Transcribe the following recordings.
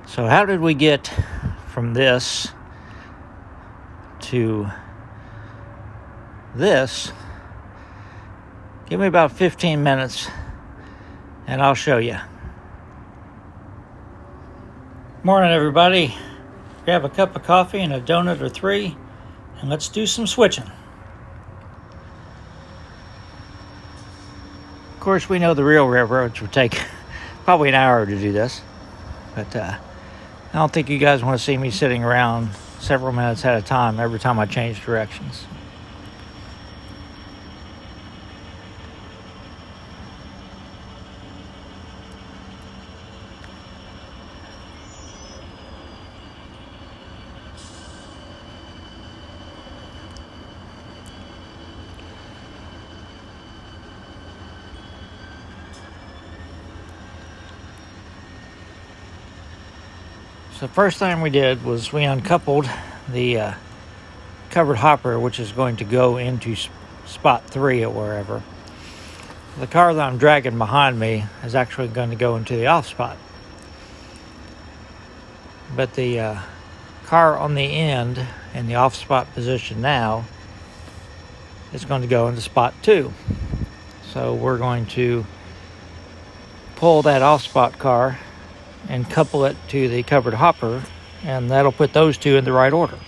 So how did we get from this to this? Give me about 15 minutes and I'll show you. Morning, everybody. Grab a cup of coffee and a donut or three, and let's do some switching. Of course, we know the real railroads would take probably an hour to do this, but I don't think you guys want to see me sitting around several minutes at a time every time I change directions. So the first thing we did was we uncoupled the covered hopper, which is going to go into spot 3 at Wearever. The car that I'm dragging behind me is actually going to go into the off spot. But the car on the end in the off spot position now is going to go into spot 2. So we're going to pull that off spot car and couple it to the covered hopper, and that'll put those two in the right order.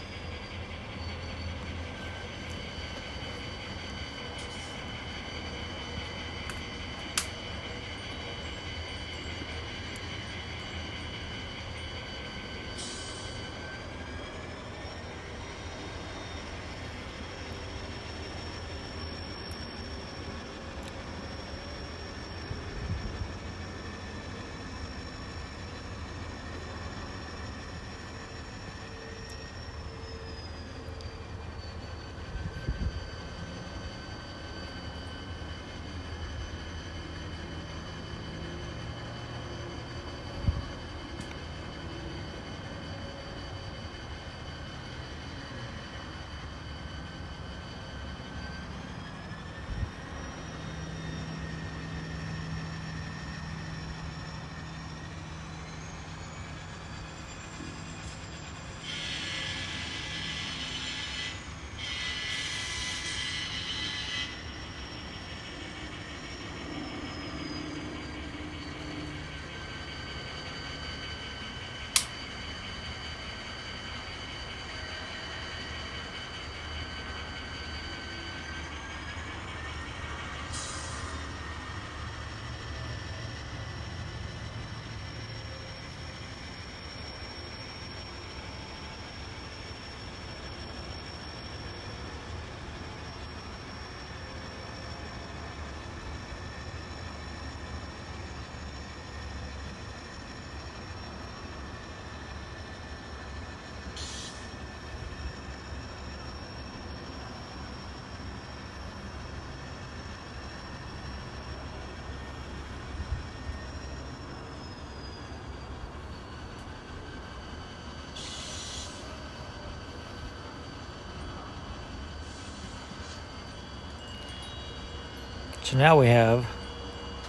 So now we have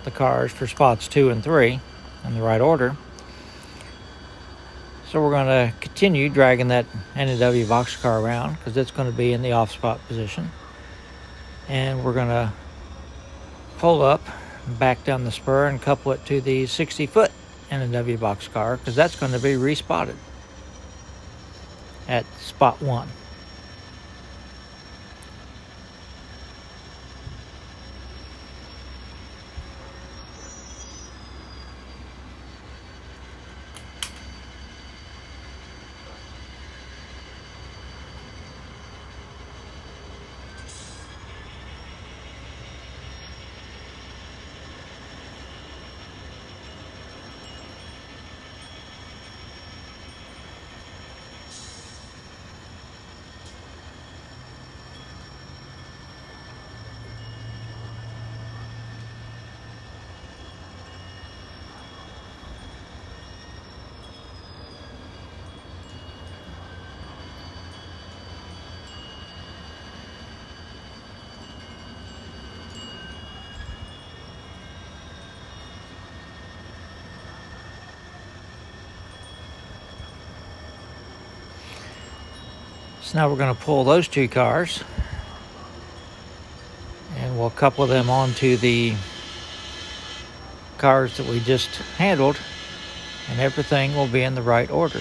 the cars for spots 2 and 3 in the right order. So we're going to continue dragging that N&W boxcar around because it's going to be in the off spot position. And we're going to pull up, back down the spur, and couple it to the 60-foot N&W boxcar because that's going to be respotted at spot 1. So now we're going to pull those two cars and we'll couple them onto the cars that we just handled, and everything will be in the right order.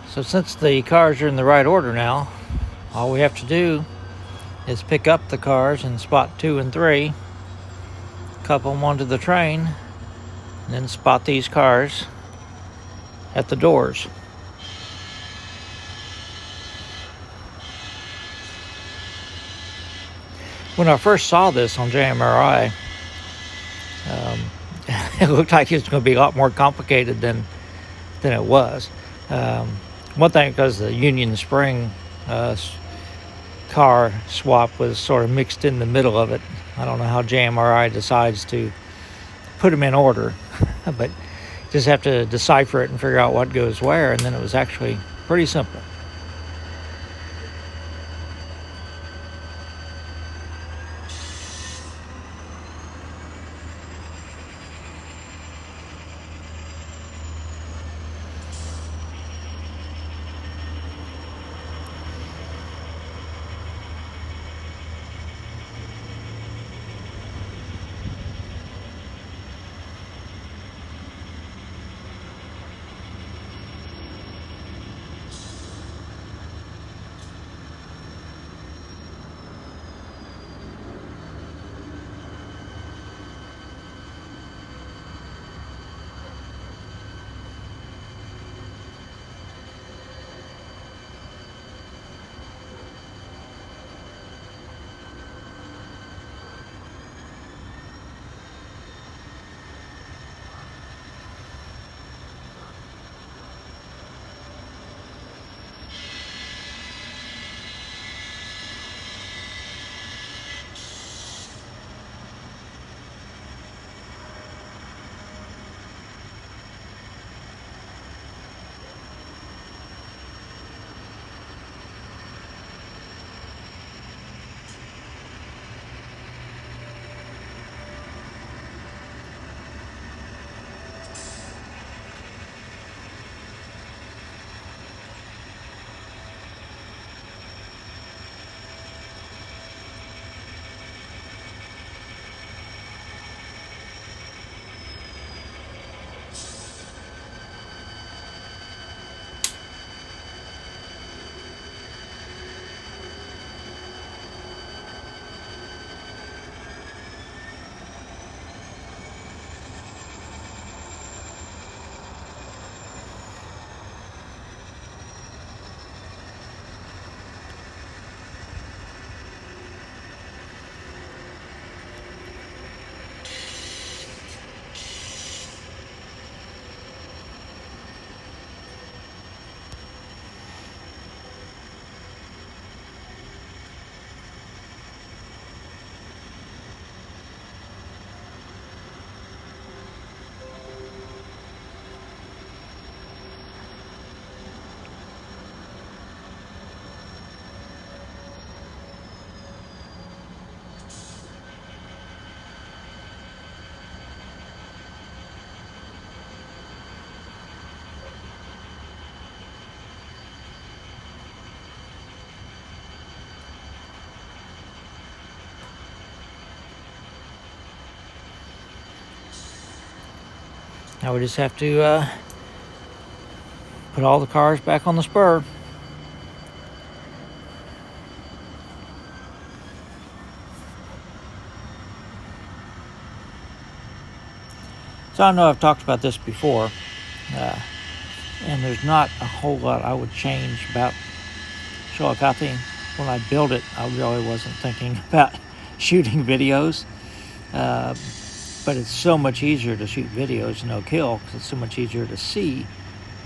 So since the cars are in the right order now, all we have to do is pick up the cars in spot 2 and 3, couple them onto the train, and then spot these cars at the doors. When I first saw this on JMRI, it looked like it was going to be a lot more complicated than it was. One thing, because the Union Spring car swap was sort of mixed in the middle of it. I don't know how JMRI decides to put them in order, but just have to decipher it and figure out what goes where, and then it was actually pretty simple. Now we just have to put all the cars back on the spur. So I know I've talked about this before, and there's not a whole lot I would change about Chillicothe. When I built it, I really wasn't thinking about shooting videos, but it's so much easier to shoot videos in Oak Hill because it's so much easier to see.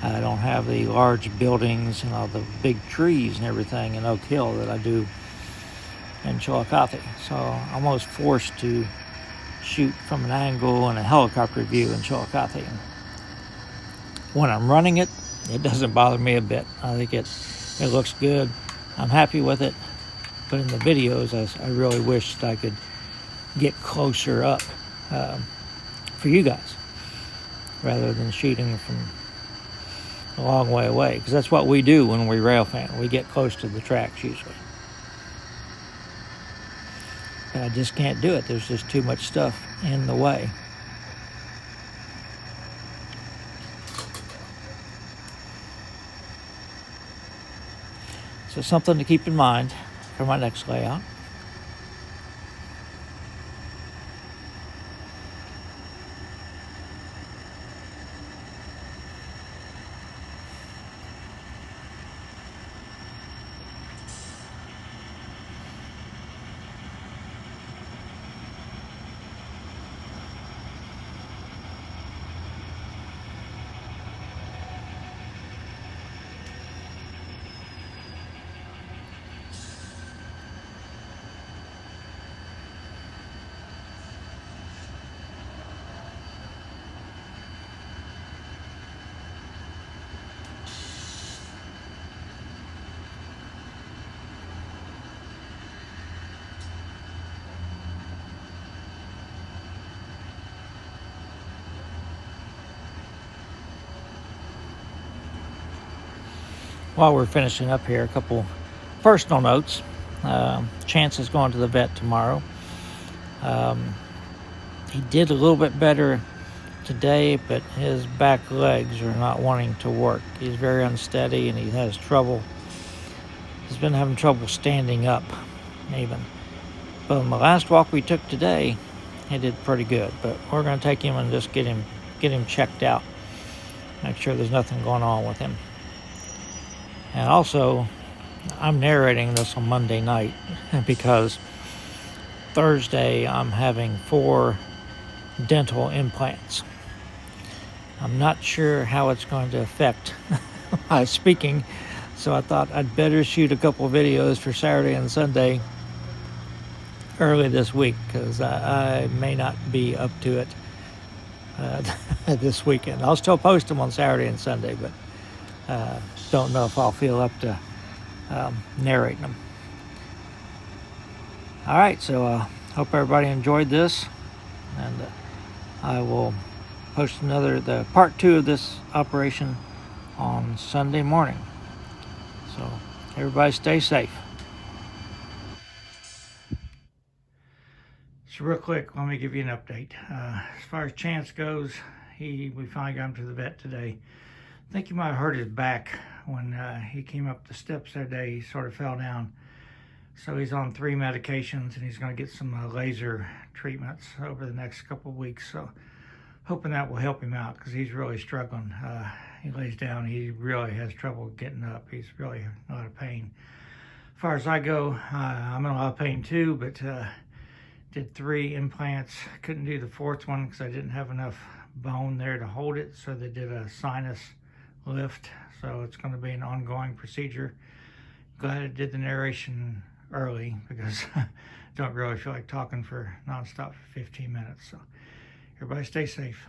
I don't have the large buildings and all the big trees and everything in Oak Hill that I do in Chillicothe. So I'm almost forced to shoot from an angle and a helicopter view in Chillicothe. When I'm running it, it doesn't bother me a bit. I think it looks good. I'm happy with it. But in the videos, I really wish that I could get closer up for you guys rather than shooting from a long way away, because that's what we do when we rail fan. We get close to the tracks usually. But I just can't do it. There's just too much stuff in the way. So something to keep in mind for my next layout. While we're finishing up here, a couple personal notes. Chance is going to the vet tomorrow. He did a little bit better today, but his back legs are not wanting to work. He's very unsteady and he has trouble. He's been having trouble standing up even. But on the last walk we took today, he did pretty good. But we're going to take him and just get him checked out. Make sure there's nothing going on with him. And also, I'm narrating this on Monday night because Thursday I'm having 4 dental implants. I'm not sure how it's going to affect my speaking, so I thought I'd better shoot a couple of videos for Saturday and Sunday early this week because I may not be up to it this weekend. I'll still post them on Saturday and Sunday, but don't know if I'll feel up to narrating them. All right, so hope everybody enjoyed this, and I will post the part 2 of this operation on Sunday morning. So everybody stay safe. So real quick, let me give you an update. As far as Chance goes, we finally got him to the vet today. I think he might have hurt his back when he came up the steps that day. He sort of fell down. So he's on 3 medications and he's going to get some laser treatments over the next couple of weeks. So hoping that will help him out because he's really struggling. He lays down, he really has trouble getting up. He's really in a lot of pain. As far as I go, I'm in a lot of pain too, but did 3 implants. Couldn't do the 4th one because I didn't have enough bone there to hold it. So they did a sinus lift. So it's going to be an ongoing procedure. Glad I did the narration early because I don't really feel like talking for nonstop for 15 minutes. So everybody stay safe.